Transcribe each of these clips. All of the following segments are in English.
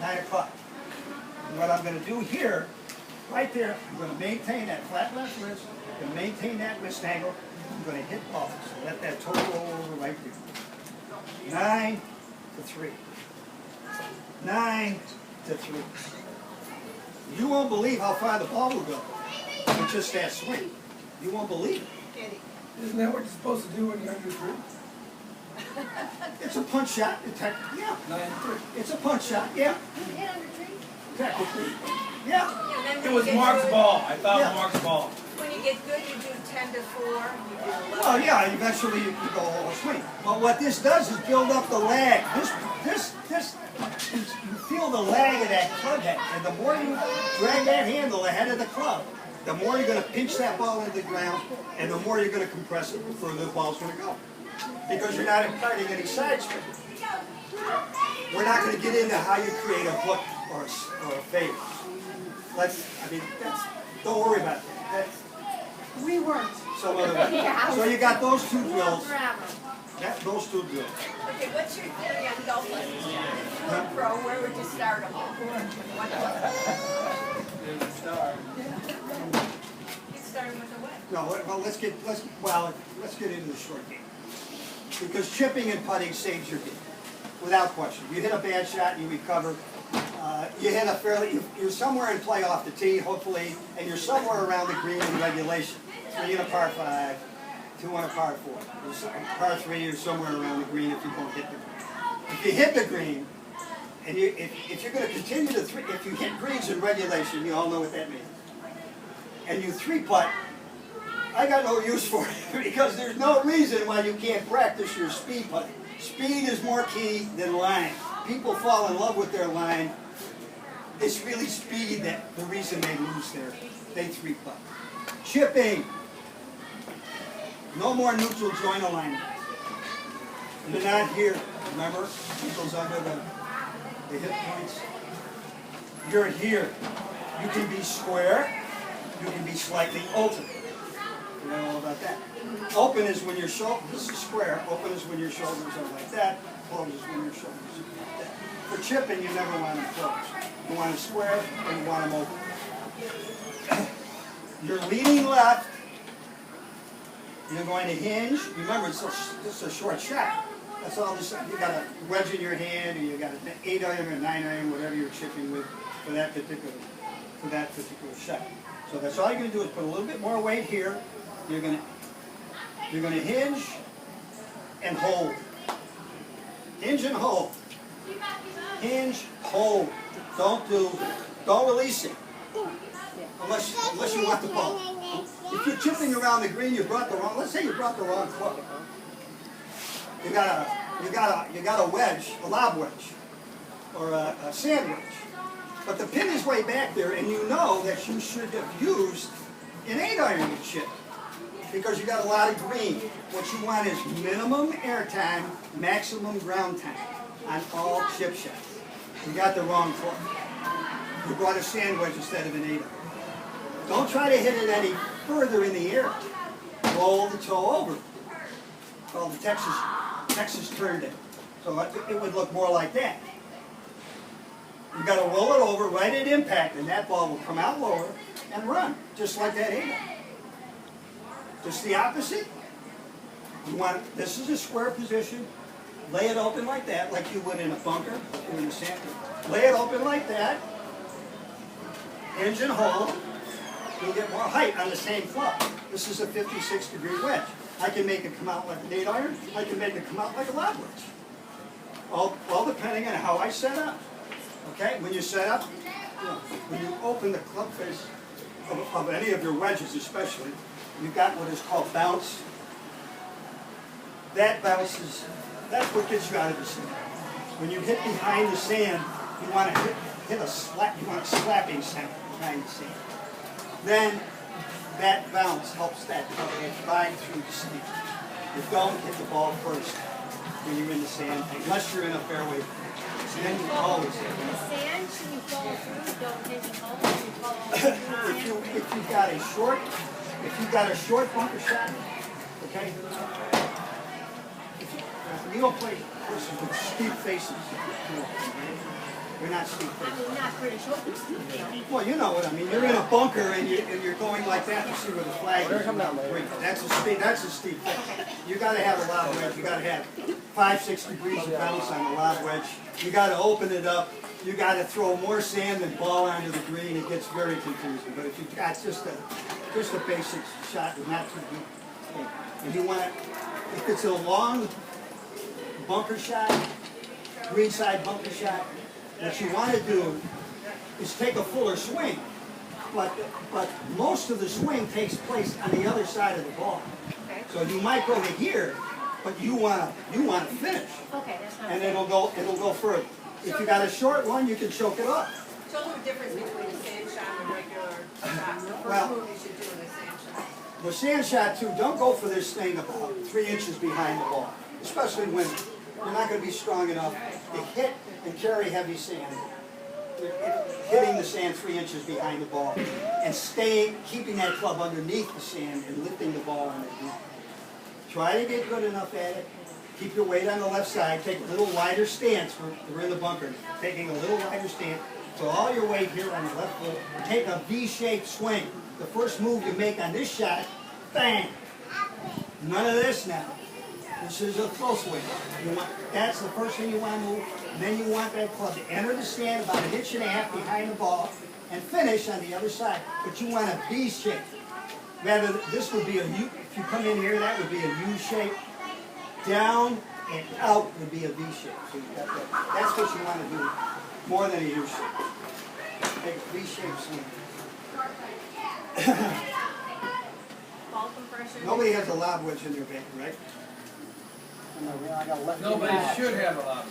9 o'clock. And what I'm going to do here, right there, I'm going to maintain that flat left wrist, I'm going to maintain that wrist angle, I'm going to hit balls. Let that toe roll over right there. 9 to 3. 9 to 3. You won't believe how far the ball will go with just that swing. You won't believe it. Isn't that what you're supposed to do when you're under 3? It's a punch shot. Yeah. 9-3. It's a punch shot. Yeah. You hit under 3? Technically. Yeah. It was Mark's ball. I thought it was Mark's ball. When you get good, you do 10 to 4. You do 11. Well, yeah. Eventually, you go whole swing. But what this does is build up the lag. You feel the lag of that club head, and the more you drag that handle ahead of the club, the more you're going to pinch that ball into the ground, and the more you're going to compress it, the further the ball's going to go. Because you're not imparting any side spin. We're not going to get into how you create a hook or a fade. Don't worry about that. We weren't. Some other way. So you got those two drills. Those two drills. Okay, what's your theory on golf lessons, John? If you were pro, where would you start them all? What You starting with a what? No, well, let's get into the short game. Because chipping and putting saves your game, without question. You hit a bad shot and you recover. You hit a you're somewhere in play off the tee, hopefully, and you're somewhere around the green in regulation. 3 in a par 5, 2 on a par 4. Par 3, you're somewhere around the green if you don't hit the green. If you hit the green, and if you're going to continue to if you hit greens in regulation, you all know what that means. And you 3-putt, I got no use for it because there's no reason why you can't practice your speed putting. Speed is more key than line. People fall in love with their line. It's really speed that the reason they lose they 3-putt. Chipping. No more neutral joint alignment. You're not here. Remember? It goes under the hip points. You're here. You can be square. You can be slightly open. You know all about that. Open is when your shoulder, this is square. Open is when your shoulders are like that. Closed is when your shoulders are like that. For chipping, you never want them closed. You want them square and you want them open. You're leaning left. You're going to hinge. Remember, it's a short shot. That's all this. You got a wedge in your hand, or you got an 8 iron or 9 iron, whatever you're chipping with for that particular shot. So that's all you're going to do is put a little bit more weight here. You're going to hinge and hold. Hinge and hold. Hinge, hold. Don't release it. Unless you want the ball. If you're chipping around the green, let's say you brought the wrong club. You got a wedge, a lob wedge, or a sand wedge. But the pin is way back there, and you know that you should have used an 8 iron to chip because you got a lot of green. What you want is minimum air time, maximum ground time on all chip shots. You got the wrong club. You brought a sand wedge instead of an 8 iron. Don't try to hit it any further in the air. Roll the toe over. It's called the Texas turned it. So it would look more like that. You got to roll it over right at impact, and that ball will come out lower and run, just like that 8 iron. Just the opposite. This is a square position. Lay it open like that, like you would in a bunker or in a sand pit. Lay it open like that. Hinge and hold. You'll get more height on the same club. This is a 56-degree wedge. I can make it come out like an 8 iron. I can make it come out like a lob wedge. All depending on how I set up. Okay, when you set up, when you open the club face of any of your wedges especially, you've got what is called bounce. That bounces, that's what gets you out of the sand. When you hit behind the sand, you want to hit a slap, you want a slapping sound behind the sand. Then that bounce helps that club head glide through the sand. You don't hit the ball first when you're in the sand, unless you're in a fairway. Then you always hit In the sand, should you follow through? Don't hit the hole. You follow through. if you've got a short bunker shot, okay? You don't play courses with steep faces. You're not steep I face. mean, not pretty short, but steep, you know. Well, you know what I mean. You're in a bunker and you're going like that. You see where the flag is. That's a steep face. You got to have a lob wedge. You got to have 5-6 degrees of bounce on the lob wedge. You got to open it up. You got to throw more sand than ball onto the green. It gets very confusing. But if you've got just a basic shot with not too deep, and you want to, if it's a long bunker shot, green side bunker shot, what you want to do is take a fuller swing, but most of the swing takes place on the other side of the ball. Okay. So you might go to here, but you want to finish, Okay, that's not. and it'll go further. If you got a short one, you can choke it up. Show them the difference between a sand shot and a regular shot. The Well- first move you should do in a sand shot. The sand shot too, don't go for this thing about 3 inches behind the ball, especially when you're not going to be strong enough to hit and carry heavy sand. Hitting the sand 3 inches behind the ball and keeping that club underneath the sand and lifting the ball on it. Try to get good enough at it. Keep your weight on the left side. Take a little wider stance. We're in the bunker. Taking a little wider stance. So all your weight here on the left foot. Take a V-shaped swing. The first move you make on this shot, bang. None of this now. This is a full swing. That's the first thing you want to move. And then you want that club to enter the stand about 1.5 inches behind the ball and finish on the other side. But you want a V shape. Rather, this would be a U. If you come in here, that would be a U shape. Down and out would be a V shape. So you got that. That's what you want to do more than a U shape. Take a V shape swing. Ball compression. Nobody has a lob wedge in their bag, right? Nobody should have a lob.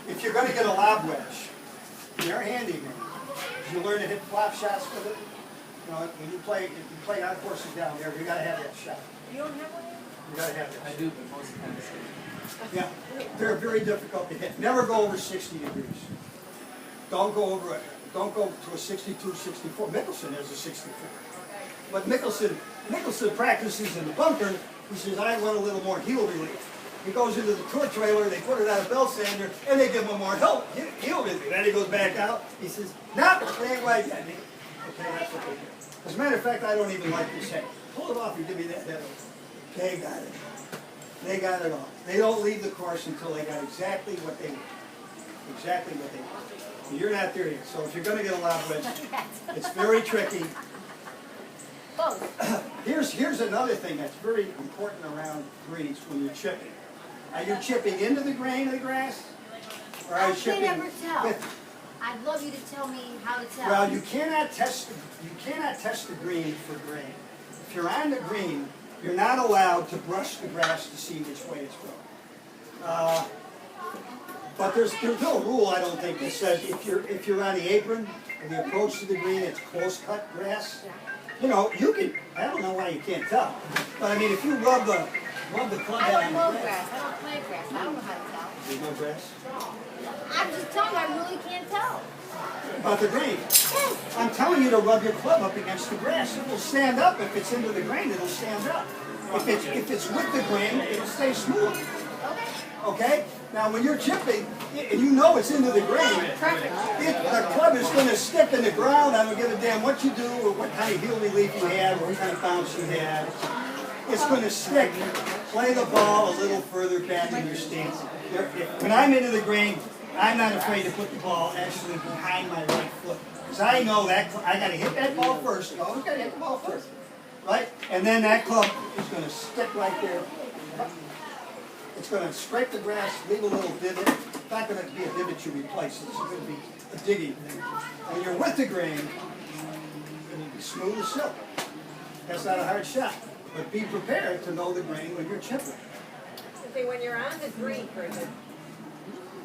If you're going to get a lob wedge, you're a handyman. You learn to hit flop shots with it. You know, when you play on courses down there, you got to have that shot. You don't have one? You got to have that. I do, but most of the time it's. Yeah, they're very difficult to hit. Never go over 60 degrees. Don't go over it. Don't go to a 62, 64. Mickelson has a 64. But Mickelson practices in the bunker. He says, I want a little more heel relief. He goes into the tour trailer, they put it on a belt sander, and they give him more heel relief. Then he goes back out. He says, no, it ain't like that. Okay, that's what they do. As a matter of fact, I don't even like this head. Pull it off and give me that head. They got it. They got it all. They don't leave the course until they got exactly what they want. Exactly what they want. And you're not there yet. So if you're going to get a lob wedge, it's very tricky. Both. Here's another thing that's very important around greens when you're chipping. Are you chipping into the grain of the grass? Or are you I chipping can't ever tell. with? I'd love you to tell me how to tell. Well, you cannot test the green for grain. If you're on the green, you're not allowed to brush the grass to see which way it's going. But there's no rule, I don't think, that says if you're on the apron and the approach to the green, it's close cut grass. You know, you can. I don't know why you can't tell, but I mean, if you rub the club I head don't on know the grass. I don't plant grass. I don't know how to tell. there's no grass. I'm just telling you, I really can't tell. About the grain. I'm telling you to rub your club up against the grass. It will stand up. If it's into the grain, it'll stand up. If it's with the grain, it'll stay smooth. Okay? Now, when you're chipping, and you know it's into the grain, the club is going to stick in the ground. I don't give a damn what you do or what kind of heel relief you have or what kind of bounce you have. It's going to stick. Play the ball a little further back in your stance. When I'm into the grain, I'm not afraid to put the ball actually behind my right foot. Because I know that I got to hit that ball first. You always got to hit the ball first. Right? And then that club is going to stick right there. It's going to scrape the grass, leave a little divot. It's not going to be a divot you replace. It's going to be a digging thing. When you're with the grain, it'll be smooth as silk. That's not a hard shot. But be prepared to know the grain when you're chipping. Okay, when you're on the green, Bridget,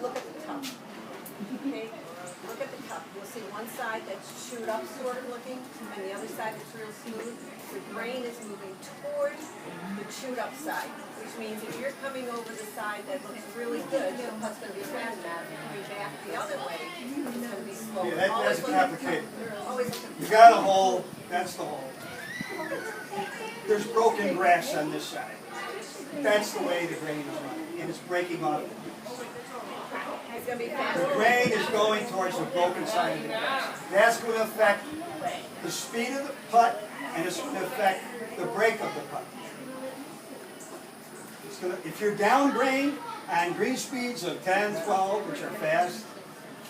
look at the cup. Okay, look at the cup. You'll see one side that's chewed up sort of looking, and the other side that's real smooth. The grain is moving toward the chewed up side, which means if you're coming over the side that looks really good, the cup's going to be fast enough. Coming back the other way, it's going to be slow. Yeah, that's complicated. Always look at the You got a hole, that's the hole. There's broken grass on this side. That's the way the grain is running, and it's breaking off. gonna be The faster. grain is going towards the broken side of the grass. That's going to affect the speed of the putt, and it's going to affect the break of the putt. It's gonna, if you're down grain on green speeds of 10, 12, which are fast,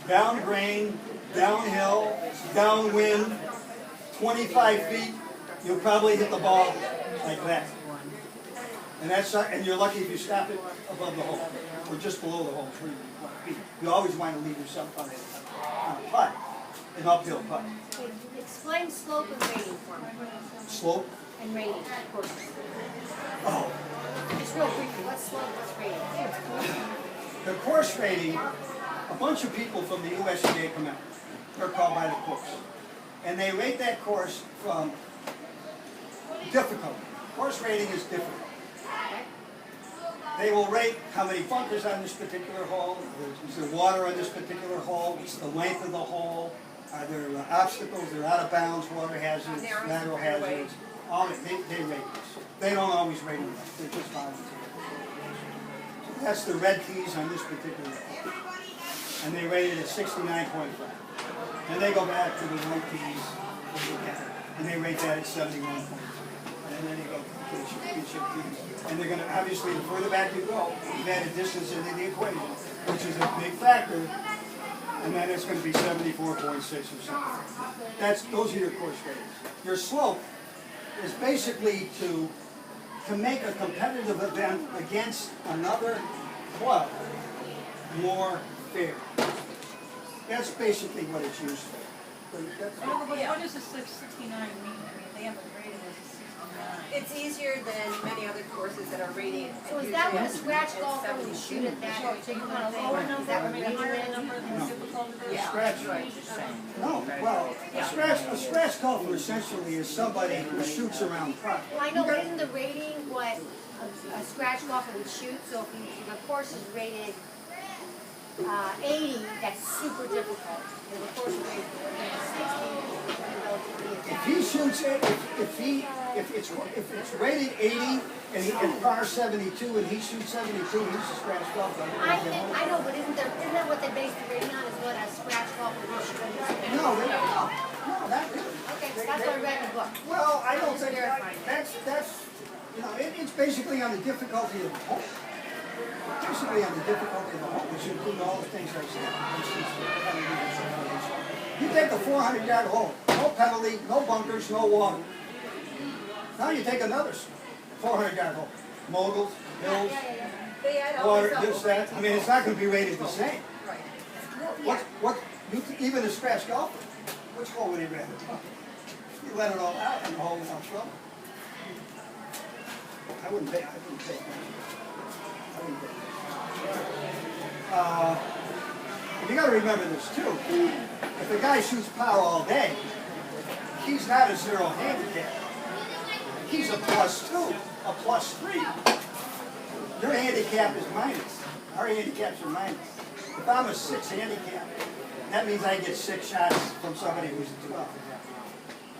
down grain, downhill, downwind, 25 feet, you'll probably hit the ball like that. And you're lucky if you stop it above the hole, or just below the hole, 3 feet. You always want to leave yourself on a putt, an uphill putt. Okay, explain slope and rating for me. Slope, And rating, of course. oh, Just real quickly, what's slope, what's rating? the course rating, a bunch of people from the USGA come out. They're called by the course. And they rate that course from difficulty. Course rating is difficult. They will rate how many bunkers on this particular hole, is there water on this particular hole, what's the length of the hole, are there obstacles, they're out of bounds, water hazards, lateral hazards, all that, they rate this. They don't always rate them, they're just volunteer. So that's the red keys on this particular hole. And they rate it at 69.5. And they go back to the white keys, and they rate that at 71.2. And then they go to the championship teams. And they're going to, obviously, the further back you go, you've added distance into the equation, which is a big factor. And then it's going to be 74.6 or something. Those are your course ratings. Your slope is basically to make a competitive event against another club more fair. That's basically what it's used for. What does a 669 mean? I mean, they have it rated as a 69. It's easier than many other courses that are rated. So is that what a usually scratch at golfer would 72. shoot at that So you want a lower Is number that or what maybe a rating higher is? number than difficult it is? Scratch. No, well, a scratch golfer essentially is somebody who shoots around par. Well, I know, but isn't the rating what a scratch golfer would shoot? So if the course is rated 80, that's super difficult. And the course is rated 60, relatively If he shoots it, if it's rated 80 and he can par 72 and he shoots 72, he's a scratch golfer. I know, but isn't that what they base the rating on? Is what a scratch golfer would shoot? No, not really. Okay, so that's what I read in the book. Well, I don't Just think verifying. that's it's basically on the difficulty of the hole. Basically on the difficulty of the hole, which include all the things I said. You take a 400-yard hole, no penalty, no bunkers, no water. Now you take another 400-yard hole, moguls, hills, They add all water, this up this, over that. I mean, it's not going to be rated the same. Right. Even a scratch golfer, which hole would he rather? You let it all out and the hole without trouble. I wouldn't take that. You got to remember this too. If a guy shoots power all day, he's not a 0 handicap. He's a +2, a +3. Your handicap is minus. Our handicaps are minus. If I'm a 6 handicap, that means I get 6 shots from somebody who's a 12.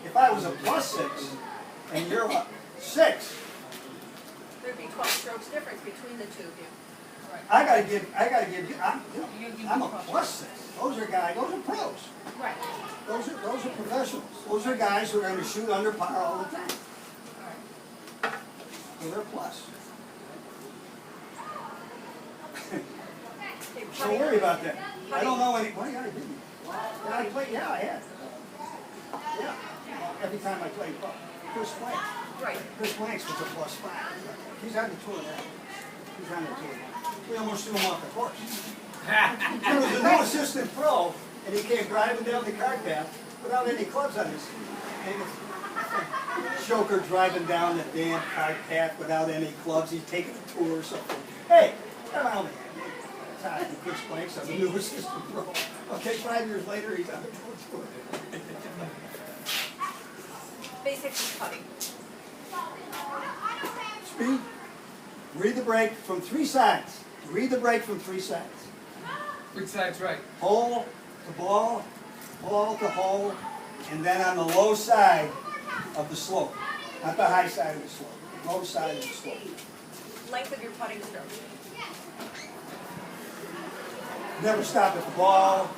If I was a +6 and you're a 6, There'd be 12 strokes difference between the two of you. I gotta give you. I'm a +6. Those are pros. Right. Those are professionals. Those are guys who are going to shoot under par all the time. So they're plus. So worry about that. I don't know any. What? Yeah, I didn't. Yeah, I played. Yeah, I had. Yeah. Every time I played Chris Blanks. Right. Chris Blanks was a +5. He's on the tour now. He's on the tour. We almost threw him off the course. There was a new assistant pro, and he came driving down the cart path without any clubs on his. Joker driving down the damn cart path without any clubs. He's taking a tour or something. Hey, come on, man. Todd and Chris Blanks, I'm the new assistant pro. Okay, 5 years later, he's on the tour. Basically putting. Speed. Read the break from 3 sides. Read the break from 3 sides. Which side's right? Hole to ball, ball to hole, and then on the low side of the slope. Not the high side of the slope. Low side of the slope. Length of your putting stroke. Never stop at the ball.